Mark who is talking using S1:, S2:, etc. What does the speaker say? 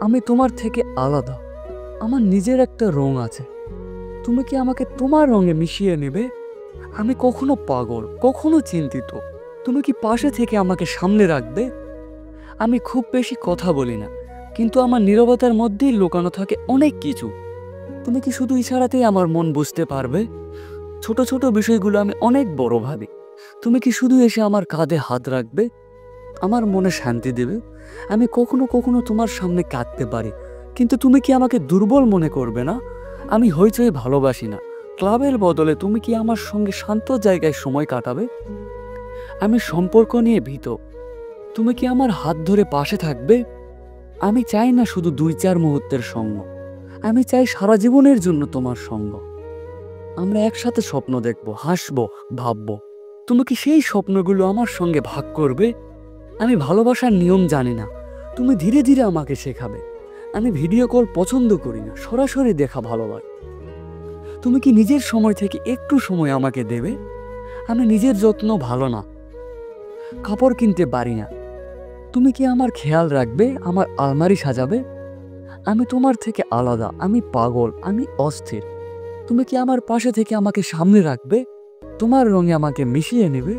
S1: আমি তোমার থেকে আলাদা, আমার নিজের একটা রং আছে। তুমি কি আমাকে তোমার রঙে মিশিয়ে নেবে? আমি কখনো পাগল, কখনো চিন্তিত। তুমি কি পাশে থেকে আমাকে সামনে রাখবে? আমি খুব বেশি কথা বলি না, কিন্তু আমার নীরবতার মধ্যেই লুকানো থাকে অনেক কিছু। তুমি কি শুধু ইশারাতেই আমার মন বুঝতে পারবে? ছোট ছোট বিষয়গুলো আমি অনেক বড় ভাবি। তুমি কি শুধু এসে আমার কাঁধে হাত রাখবে, আমার মনে শান্তি দেবে? আমি কখনো কখনো তোমার সামনে কাঁদতে পারি, কিন্তু তুমি কি আমাকে দুর্বল মনে করবে না? আমি হইচই ভালোবাসি না। ক্লাবের বদলে তুমি কি আমার সঙ্গে শান্ত জায়গায় সময় কাটাবে? আমি সম্পর্ক নিয়ে ভীত। তুমি কি আমার হাত ধরে পাশে থাকবে? আমি চাই না শুধু 2-4 মুহূর্তের সঙ্গ, আমি চাই সারা জীবনের জন্য তোমার সঙ্গ। আমরা একসাথে স্বপ্ন দেখব, হাসবো, ভাববো। তুমি কি সেই স্বপ্নগুলো আমার সঙ্গে ভাগ করবে? আমি ভালোবাসার নিয়ম জানি না, তুমি ধীরে ধীরে আমাকে শেখাবে। আমি ভিডিও কল পছন্দ করি না, সরাসরি দেখা ভালো লাগে। তুমি কি নিজের সময় থেকে একটু সময় আমাকে দেবে? আমি নিজের যত্ন ভালো না, কাপড় কিনতে পারি না। তুমি কি আমার খেয়াল রাখবে, আমার আলমারি সাজাবে? আমি তোমার থেকে আলাদা, আমি পাগল, আমি অস্থির। তুমি কি আমার পাশে থেকে আমাকে সামনে রাখবে, তোমার রঙে আমাকে মিশিয়ে নেবে?